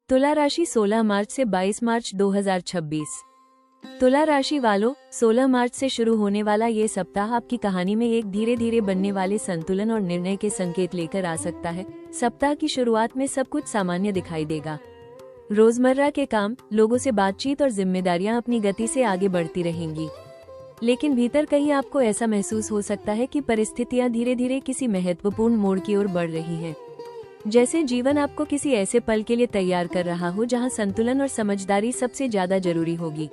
तुला राशि 16 मार्च से 22 मार्च 2026। तुला राशि वालों, 16 मार्च से शुरू होने वाला ये सप्ताह आपकी कहानी में एक धीरे धीरे बनने वाले संतुलन और निर्णय के संकेत लेकर आ सकता है। सप्ताह की शुरुआत में सब कुछ सामान्य दिखाई देगा। रोजमर्रा के काम, लोगों से बातचीत और जिम्मेदारियां अपनी गति से आगे बढ़ती रहेंगी। लेकिन भीतर कहीं आपको ऐसा महसूस हो सकता है कि परिस्थितियां धीरे धीरे किसी महत्वपूर्ण मोड़ की ओर बढ़ रही हैं। जैसे जीवन आपको किसी ऐसे पल के लिए तैयार कर रहा हो जहां संतुलन और समझदारी सबसे ज्यादा जरूरी होगी।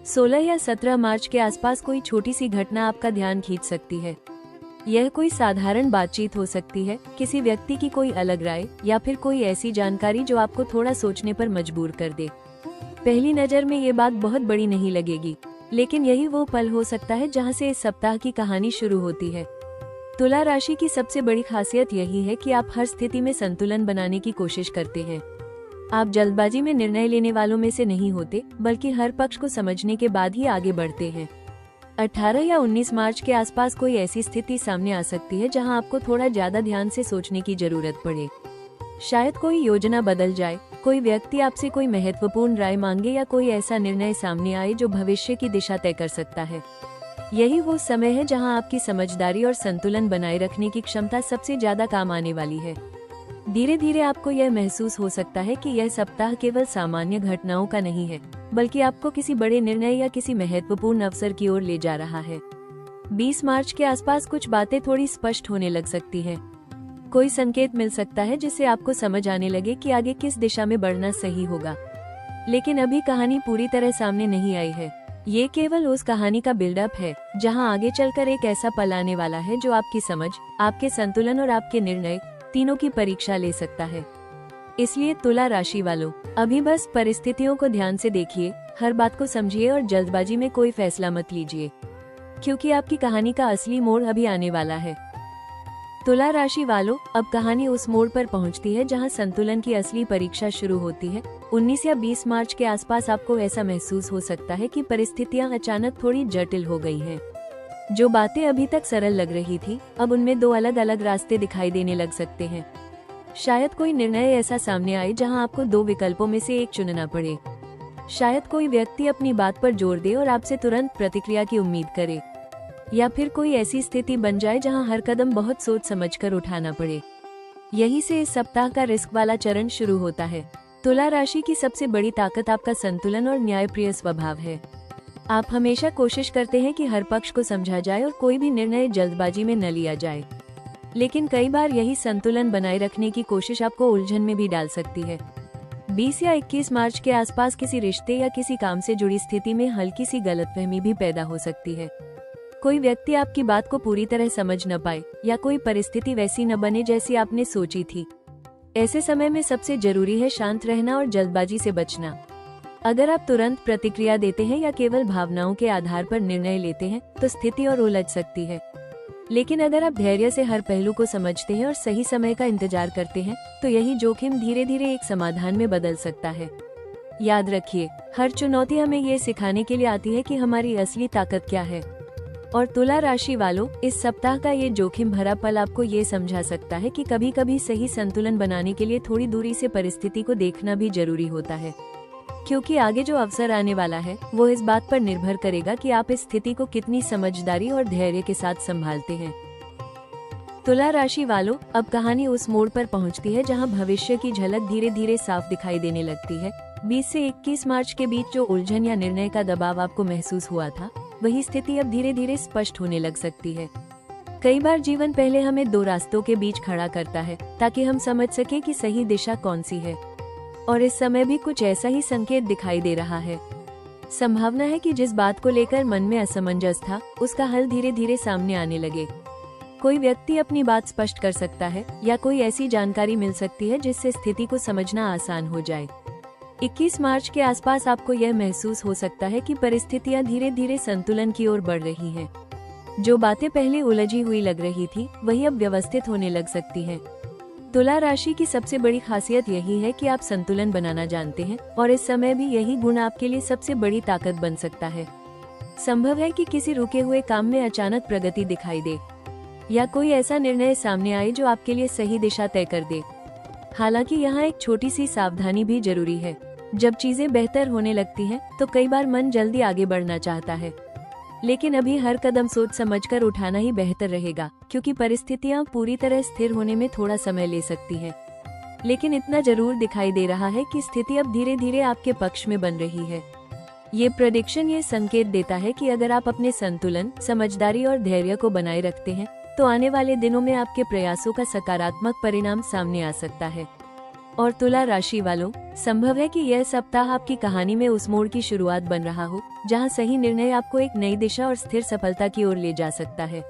16 या 17 मार्च के आसपास कोई छोटी सी घटना आपका ध्यान खींच सकती है। यह कोई साधारण बातचीत हो सकती है, किसी व्यक्ति की कोई अलग राय या फिर कोई ऐसी जानकारी जो आपको थोड़ा सोचने पर मजबूर कर दे। पहली नजर में ये बात बहुत बड़ी नहीं लगेगी, लेकिन यही वो पल हो सकता है जहां से इस सप्ताह की कहानी शुरू होती है। तुला राशि की सबसे बड़ी खासियत यही है कि आप हर स्थिति में संतुलन बनाने की कोशिश करते हैं। आप जल्दबाजी में निर्णय लेने वालों में से नहीं होते, बल्कि हर पक्ष को समझने के बाद ही आगे बढ़ते हैं। 18 या 19 मार्च के आसपास कोई ऐसी स्थिति सामने आ सकती है जहां आपको थोड़ा ज्यादा ध्यान से सोचने की जरूरत पड़े। शायद कोई योजना बदल जाए, कोई व्यक्ति आपसे कोई महत्वपूर्ण राय मांगे या कोई ऐसा निर्णय सामने आए जो भविष्य की दिशा तय कर सकता है। यही वो समय है जहां आपकी समझदारी और संतुलन बनाए रखने की क्षमता सबसे ज्यादा काम आने वाली है। धीरे धीरे आपको यह महसूस हो सकता है कि यह सप्ताह केवल सामान्य घटनाओं का नहीं है, बल्कि आपको किसी बड़े निर्णय या किसी महत्वपूर्ण अवसर की ओर ले जा रहा है। 20 मार्च के आसपास कुछ बातें थोड़ी स्पष्ट होने लग सकती हैं। कोई संकेत मिल सकता है जिससे आपको समझ आने लगे कि आगे किस दिशा में बढ़ना सही होगा। लेकिन अभी कहानी पूरी तरह सामने नहीं आई है। ये केवल उस कहानी का बिल्डअप है जहां आगे चलकर एक ऐसा पल आने वाला है जो आपकी समझ, आपके संतुलन और आपके निर्णय तीनों की परीक्षा ले सकता है। इसलिए तुला राशि वालों, अभी बस परिस्थितियों को ध्यान से देखिए, हर बात को समझिए और जल्दबाजी में कोई फैसला मत लीजिए, क्योंकि आपकी कहानी का असली मोड़ अभी आने वाला है। तुला राशि वालों, अब कहानी उस मोड़ पर पहुंचती है जहां संतुलन की असली परीक्षा शुरू होती है। 19 या 20 मार्च के आसपास आपको ऐसा महसूस हो सकता है कि परिस्थितियां अचानक थोड़ी जटिल हो गई हैं। जो बातें अभी तक सरल लग रही थी, अब उनमें दो अलग अलग रास्ते दिखाई देने लग सकते हैं। शायद कोई निर्णय ऐसा सामने आए जहां आपको दो विकल्पों में से एक चुनना पड़े। शायद कोई व्यक्ति अपनी बात पर जोर दे और आपसे तुरंत प्रतिक्रिया की उम्मीद करे, या फिर कोई ऐसी स्थिति बन जाए जहां हर कदम बहुत सोच समझकर उठाना पड़े। यही से इस सप्ताह का रिस्क वाला चरण शुरू होता है। तुला राशि की सबसे बड़ी ताकत आपका संतुलन और न्यायप्रिय स्वभाव है। आप हमेशा कोशिश करते हैं कि हर पक्ष को समझा जाए और कोई भी निर्णय जल्दबाजी में न लिया जाए। लेकिन कई बार यही संतुलन बनाए रखने की कोशिश आपको उलझन में भी डाल सकती है। 20 या 21 मार्च के आसपास किसी रिश्ते या किसी काम से जुड़ी स्थिति में हल्की सी गलतफहमी भी पैदा हो सकती है। कोई व्यक्ति आपकी बात को पूरी तरह समझ न पाए या कोई परिस्थिति वैसी न बने जैसी आपने सोची थी। ऐसे समय में सबसे जरूरी है शांत रहना और जल्दबाजी से बचना। अगर आप तुरंत प्रतिक्रिया देते हैं या केवल भावनाओं के आधार पर निर्णय लेते हैं तो स्थिति और उलझ सकती है। लेकिन अगर आप धैर्य से हर पहलू को समझते हैं और सही समय का इंतजार करते हैं तो यही जोखिम धीरे धीरे एक समाधान में बदल सकता है। याद रखिए, हर चुनौती हमें ये सिखाने के लिए आती है कि हमारी असली ताकत क्या है। और तुला राशि वालों, इस सप्ताह का ये जोखिम भरा पल आपको ये समझा सकता है कि कभी कभी सही संतुलन बनाने के लिए थोड़ी दूरी से परिस्थिति को देखना भी जरूरी होता है, क्योंकि आगे जो अवसर आने वाला है वो इस बात पर निर्भर करेगा कि आप इस स्थिति को कितनी समझदारी और धैर्य के साथ संभालते हैं। तुला राशि वालों, अब कहानी उस मोड़ पर पहुंचती है जहां भविष्य की झलक धीरे धीरे साफ दिखाई देने लगती है। 20 से 21 मार्च के बीच जो उलझन या निर्णय का दबाव आपको महसूस हुआ था, वही स्थिति अब धीरे धीरे स्पष्ट होने लग सकती है। कई बार जीवन पहले हमें दो रास्तों के बीच खड़ा करता है ताकि हम समझ सके कि सही दिशा कौन सी है, और इस समय भी कुछ ऐसा ही संकेत दिखाई दे रहा है। संभावना है कि जिस बात को लेकर मन में असमंजस था, उसका हल धीरे धीरे सामने आने लगे। कोई व्यक्ति अपनी बात स्पष्ट कर सकता है या कोई ऐसी जानकारी मिल सकती है जिससे स्थिति को समझना आसान हो जाए। 21 मार्च के आसपास आपको यह महसूस हो सकता है कि परिस्थितियां धीरे धीरे संतुलन की ओर बढ़ रही हैं। जो बातें पहले उलझी हुई लग रही थी, वही अब व्यवस्थित होने लग सकती हैं। तुला राशि की सबसे बड़ी खासियत यही है कि आप संतुलन बनाना जानते हैं, और इस समय भी यही गुण आपके लिए सबसे बड़ी ताकत बन सकता है। संभव है कि किसी रुके हुए काम में अचानक प्रगति दिखाई दे, या कोई ऐसा निर्णय सामने आए जो आपके लिए सही दिशा तय कर दे। हालांकि यहाँ एक छोटी सी सावधानी भी जरूरी है। जब चीजें बेहतर होने लगती हैं, तो कई बार मन जल्दी आगे बढ़ना चाहता है, लेकिन अभी हर कदम सोच समझकर उठाना ही बेहतर रहेगा, क्योंकि परिस्थितियाँ पूरी तरह स्थिर होने में थोड़ा समय ले सकती है। लेकिन इतना जरूर दिखाई दे रहा है कि स्थिति अब धीरे धीरे आपके पक्ष में बन रही है। ये प्रेडिक्शन ये संकेत देता है कि अगर आप अपने संतुलन, समझदारी और धैर्य को बनाए रखते हैं, तो आने वाले दिनों में आपके प्रयासों का सकारात्मक परिणाम सामने आ सकता है। और तुला राशि वालों, संभव है कि यह सप्ताह आपकी कहानी में उस मोड़ की शुरुआत बन रहा हो, जहां सही निर्णय आपको एक नई दिशा और स्थिर सफलता की ओर ले जा सकता है।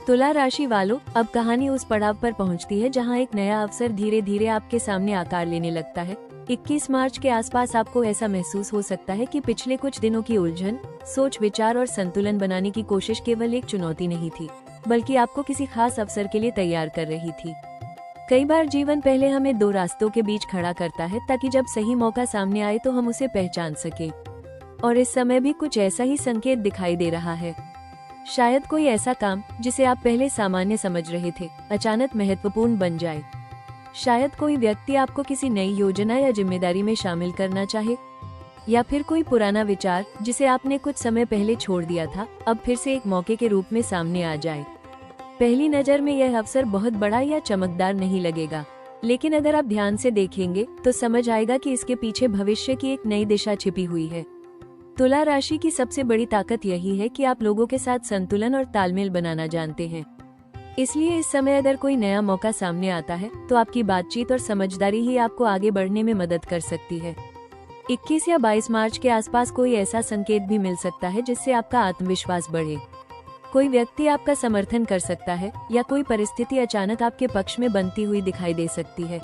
तुला राशि वालों, अब कहानी उस पड़ाव पर पहुंचती है जहां एक नया अवसर धीरे धीरे आपके सामने आकार लेने लगता है। 21 मार्च के आसपास आपको ऐसा महसूस हो सकता है कि पिछले कुछ दिनों की उलझन, सोच विचार और संतुलन बनाने की कोशिश केवल एक चुनौती नहीं थी, बल्कि आपको किसी खास अवसर के लिए तैयार कर रही थी। कई बार जीवन पहले हमें दो रास्तों के बीच खड़ा करता है, ताकि जब सही मौका सामने आए तो हम उसे पहचान सके। और इस समय भी कुछ ऐसा ही संकेत दिखाई दे रहा है। शायद कोई ऐसा काम जिसे आप पहले सामान्य समझ रहे थे, अचानक महत्वपूर्ण बन जाए। शायद कोई व्यक्ति आपको किसी नई योजना या जिम्मेदारी में शामिल करना चाहे, या फिर कोई पुराना विचार जिसे आपने कुछ समय पहले छोड़ दिया था, अब फिर से एक मौके के रूप में सामने आ जाए। पहली नजर में यह अवसर बहुत बड़ा या चमकदार नहीं लगेगा, लेकिन अगर आप ध्यान से देखेंगे तो समझ आएगा कि इसके पीछे भविष्य की एक नई दिशा छिपी हुई है। तुला राशि की सबसे बड़ी ताकत यही है कि आप लोगों के साथ संतुलन और तालमेल बनाना जानते हैं। इसलिए इस समय अगर कोई नया मौका सामने आता है, तो आपकी बातचीत और समझदारी ही आपको आगे बढ़ने में मदद कर सकती है। 21 या 22 मार्च के आसपास कोई ऐसा संकेत भी मिल सकता है जिससे आपका आत्मविश्वास बढ़े। कोई व्यक्ति आपका समर्थन कर सकता है, या कोई परिस्थिति अचानक आपके पक्ष में बनती हुई दिखाई दे सकती है।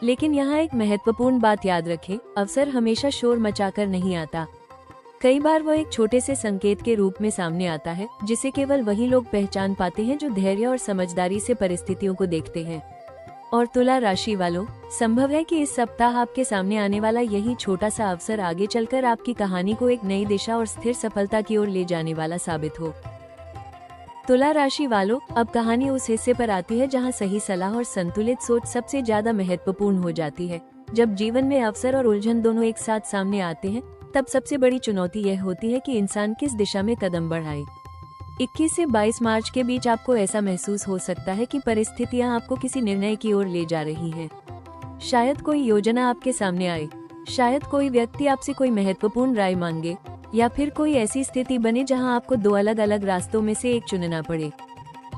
लेकिन यहाँ एक महत्वपूर्ण बात याद रखें, अवसर हमेशा शोर मचाकर नहीं आता। कई बार वह एक छोटे से संकेत के रूप में सामने आता है, जिसे केवल वही लोग पहचान पाते हैं जो धैर्य और समझदारी से परिस्थितियों को देखते हैं। और तुला राशि वालों, संभव है कि इस सप्ताह आपके सामने आने वाला यही छोटा सा अवसर आगे चलकर आपकी कहानी को एक नई दिशा और स्थिर सफलता की ओर ले जाने वाला साबित हो। तुला राशि वालों, अब कहानी उस हिस्से पर आती है जहां सही सलाह और संतुलित सोच सबसे ज्यादा महत्वपूर्ण हो जाती है। जब जीवन में अवसर और उलझन दोनों एक साथ सामने आते हैं, तब सबसे बड़ी चुनौती यह होती है कि इंसान किस दिशा में कदम बढ़ाए। 21 से 22 मार्च के बीच आपको ऐसा महसूस हो सकता है कि परिस्थितियां आपको किसी निर्णय की ओर ले जा रही हैं। शायद कोई योजना आपके सामने आए, शायद कोई व्यक्ति आपसे कोई महत्वपूर्ण राय मांगे, या फिर कोई ऐसी स्थिति बने जहां आपको दो अलग अलग रास्तों में से एक चुनना पड़े।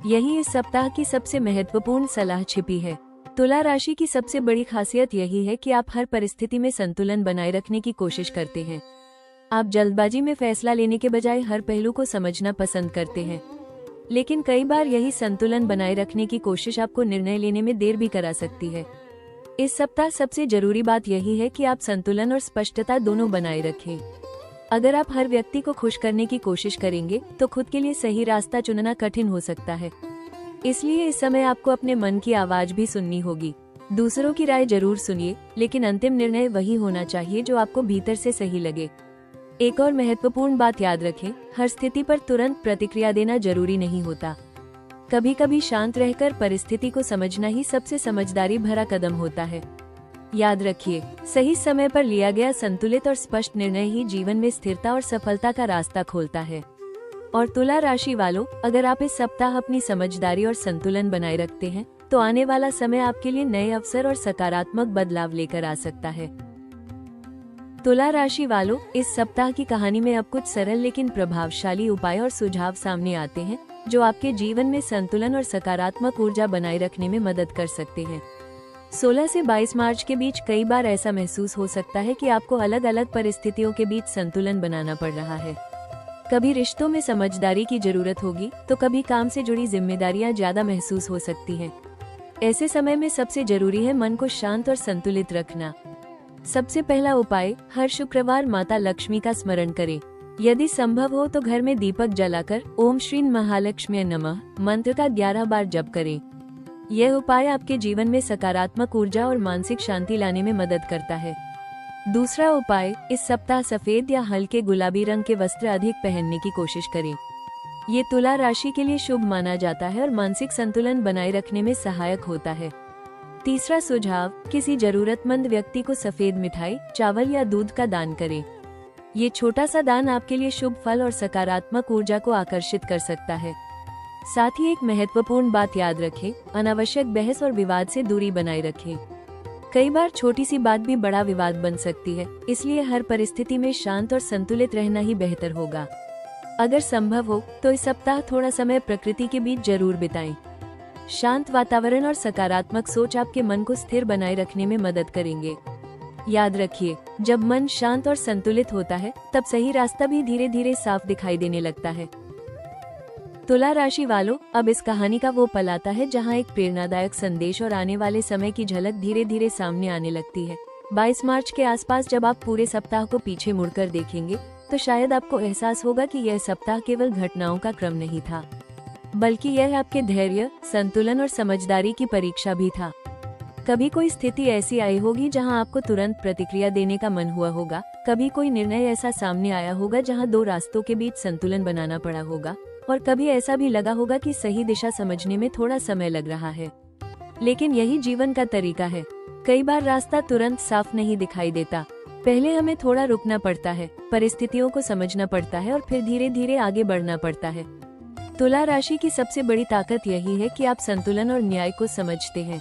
यही इस सप्ताह की सबसे महत्वपूर्ण सलाह छिपी है। तुला राशि की सबसे बड़ी खासियत यही है कि आप हर परिस्थिति में संतुलन बनाए रखने की कोशिश करते हैं। आप जल्दबाजी में फैसला लेने के बजाय हर पहलू को समझना पसंद करते हैं। लेकिन कई बार यही संतुलन बनाए रखने की कोशिश आपको निर्णय लेने में देर भी करा सकती है। इस सप्ताह सबसे जरूरी बात यही है कि आप संतुलन और स्पष्टता दोनों बनाए रखें। अगर आप हर व्यक्ति को खुश करने की कोशिश करेंगे, तो खुद के लिए सही रास्ता चुनना कठिन हो सकता है। इसलिए इस समय आपको अपने मन की आवाज भी सुननी होगी। दूसरों की राय जरूर सुनिए, लेकिन अंतिम निर्णय वही होना चाहिए जो आपको भीतर से सही लगे। एक और महत्वपूर्ण बात याद रखें, हर स्थिति पर तुरंत प्रतिक्रिया देना जरूरी नहीं होता। कभी कभी शांत रहकर परिस्थिति को समझना ही सबसे समझदारी भरा कदम होता है। याद रखिए, सही समय पर लिया गया संतुलित और स्पष्ट निर्णय ही जीवन में स्थिरता और सफलता का रास्ता खोलता है। और तुला राशि वालों, अगर आप इस सप्ताह अपनी समझदारी और संतुलन बनाए रखते हैं, तो आने वाला समय आपके लिए नए अवसर और सकारात्मक बदलाव लेकर आ सकता है। तुला राशि वालों, इस सप्ताह की कहानी में अब कुछ सरल लेकिन प्रभावशाली उपाय और सुझाव सामने आते हैं, जो आपके जीवन में संतुलन और सकारात्मक ऊर्जा बनाए रखने में मदद कर सकते हैं। 16 से 22 मार्च के बीच कई बार ऐसा महसूस हो सकता है कि आपको अलग अलग परिस्थितियों के बीच संतुलन बनाना पड़ रहा है। कभी रिश्तों में समझदारी की जरूरत होगी, तो कभी काम से जुड़ी जिम्मेदारियां ज्यादा महसूस हो सकती हैं। ऐसे समय में सबसे जरूरी है मन को शांत और संतुलित रखना। सबसे पहला उपाय, हर शुक्रवार माता लक्ष्मी का स्मरण करें। यदि संभव हो तो घर में दीपक जलाकर ओम श्री महालक्ष्मी नमः मंत्र का 11 बार जप करें। यह उपाय आपके जीवन में सकारात्मक ऊर्जा और मानसिक शांति लाने में मदद करता है। दूसरा उपाय, इस सप्ताह सफेद या हल्के गुलाबी रंग के वस्त्र अधिक पहनने की कोशिश करें। ये तुला राशि के लिए शुभ माना जाता है और मानसिक संतुलन बनाए रखने में सहायक होता है। तीसरा सुझाव, किसी जरूरतमंद व्यक्ति को सफेद मिठाई, चावल या दूध का दान करें। ये छोटा सा दान आपके लिए शुभ फल और सकारात्मक ऊर्जा को आकर्षित कर सकता है। साथ ही एक महत्वपूर्ण बात याद रखें, अनावश्यक बहस और विवाद से दूरी बनाए रखें। कई बार छोटी सी बात भी बड़ा विवाद बन सकती है, इसलिए हर परिस्थिति में शांत और संतुलित रहना ही बेहतर होगा। अगर संभव हो तो इस सप्ताह थोड़ा समय प्रकृति के बीच जरूर बिताएं। शांत वातावरण और सकारात्मक सोच आपके मन को स्थिर बनाए रखने में मदद करेंगे। याद रखिए, जब मन शांत और संतुलित होता है तब सही रास्ता भी धीरे धीरे साफ दिखाई देने लगता है। तुला राशि वालों, अब इस कहानी का वो पल आता है जहाँ एक प्रेरणादायक संदेश और आने वाले समय की झलक धीरे धीरे सामने आने लगती है। 22 मार्च के आसपास जब आप पूरे सप्ताह को पीछे मुड़कर देखेंगे तो शायद आपको एहसास होगा कि यह सप्ताह केवल घटनाओं का क्रम नहीं था, बल्कि यह आपके धैर्य, संतुलन और समझदारी की परीक्षा भी था। कभी कोई स्थिति ऐसी आई होगी जहां आपको तुरंत प्रतिक्रिया देने का मन हुआ होगा, कभी कोई निर्णय ऐसा सामने आया होगा जहां दो रास्तों के बीच संतुलन बनाना पड़ा होगा, और कभी ऐसा भी लगा होगा कि सही दिशा समझने में थोड़ा समय लग रहा है। लेकिन यही जीवन का तरीका है। कई बार रास्ता तुरंत साफ नहीं दिखाई देता। पहले हमें थोड़ा रुकना पड़ता है, परिस्थितियों को समझना पड़ता है और फिर धीरे धीरे आगे बढ़ना पड़ता है। तुला राशि की सबसे बड़ी ताकत यही है कि आप संतुलन और न्याय को समझते हैं।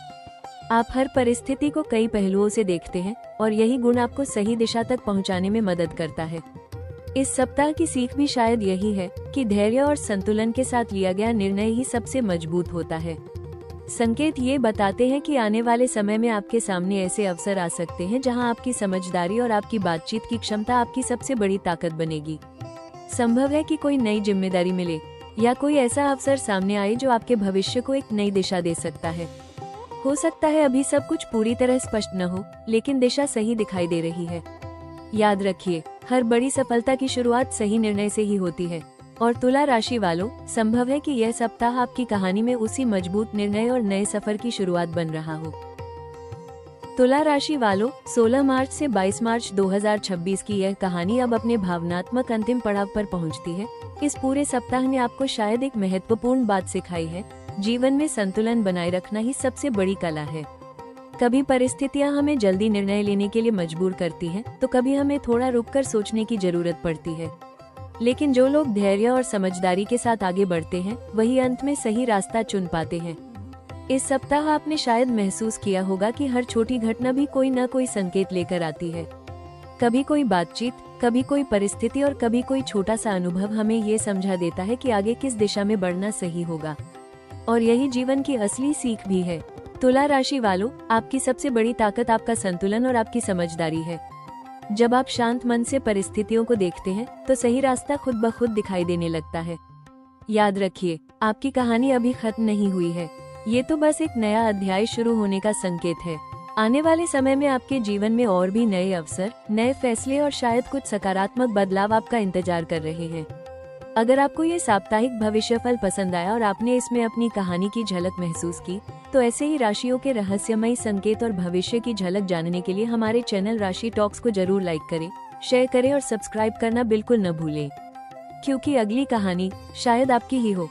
आप हर परिस्थिति को कई पहलुओं से देखते हैं और यही गुण आपको सही दिशा तक पहुंचाने में मदद करता है। इस सप्ताह की सीख भी शायद यही है कि धैर्य और संतुलन के साथ लिया गया निर्णय ही सबसे मजबूत होता है। संकेत ये बताते हैं कि आने वाले समय में आपके सामने ऐसे अवसर आ सकते हैं जहां आपकी समझदारी और आपकी बातचीत की क्षमता आपकी सबसे बड़ी ताकत बनेगी। संभव है कि कोई नई जिम्मेदारी मिले या कोई ऐसा अवसर सामने आए जो आपके भविष्य को एक नई दिशा दे सकता है। हो सकता है अभी सब कुछ पूरी तरह स्पष्ट न हो, लेकिन दिशा सही दिखाई दे रही है। याद रखिए, हर बड़ी सफलता की शुरुआत सही निर्णय से ही होती है। और तुला राशि वालों, संभव है कि यह सप्ताह आपकी कहानी में उसी मजबूत निर्णय और नए सफर की शुरुआत बन रहा हो। तुला राशि वालों, 16 मार्च से 22 मार्च 2026 की यह कहानी अब अपने भावनात्मक अंतिम पड़ाव पर पहुंचती है। इस पूरे सप्ताह ने आपको शायद एक महत्वपूर्ण बात सिखाई है, जीवन में संतुलन बनाए रखना ही सबसे बड़ी कला है। कभी परिस्थितियां हमें जल्दी निर्णय लेने के लिए मजबूर करती हैं, तो कभी हमें थोड़ा रुककर सोचने की जरूरत पड़ती है। लेकिन जो लोग धैर्य और समझदारी के साथ आगे बढ़ते हैं, वही अंत में सही रास्ता चुन पाते हैं। इस सप्ताह आपने शायद महसूस किया होगा कि हर छोटी घटना भी कोई न कोई संकेत लेकर आती है। कभी कोई बातचीत, कभी कोई परिस्थिति और कभी कोई छोटा सा अनुभव हमें ये समझा देता है कि आगे किस दिशा में बढ़ना सही होगा। और यही जीवन की असली सीख भी है। तुला राशि वालों, आपकी सबसे बड़ी ताकत आपका संतुलन और आपकी समझदारी है। जब आप शांत मन से परिस्थितियों को देखते हैं तो सही रास्ता खुद ब खुद दिखाई देने लगता है। याद रखिए, आपकी कहानी अभी खत्म नहीं हुई है। ये तो बस एक नया अध्याय शुरू होने का संकेत है। आने वाले समय में आपके जीवन में और भी नए अवसर, नए फैसले और शायद कुछ सकारात्मक बदलाव आपका इंतजार कर रहे हैं। अगर आपको ये साप्ताहिक भविष्यफल पसंद आया और आपने इसमें अपनी कहानी की झलक महसूस की, तो ऐसे ही राशियों के रहस्यमयी संकेत और भविष्य की झलक जानने के लिए हमारे चैनल राशि टॉक्स को जरूर लाइक करें, शेयर करें और सब्सक्राइब करना बिल्कुल न भूलें, क्योंकि अगली कहानी शायद आपकी ही हो।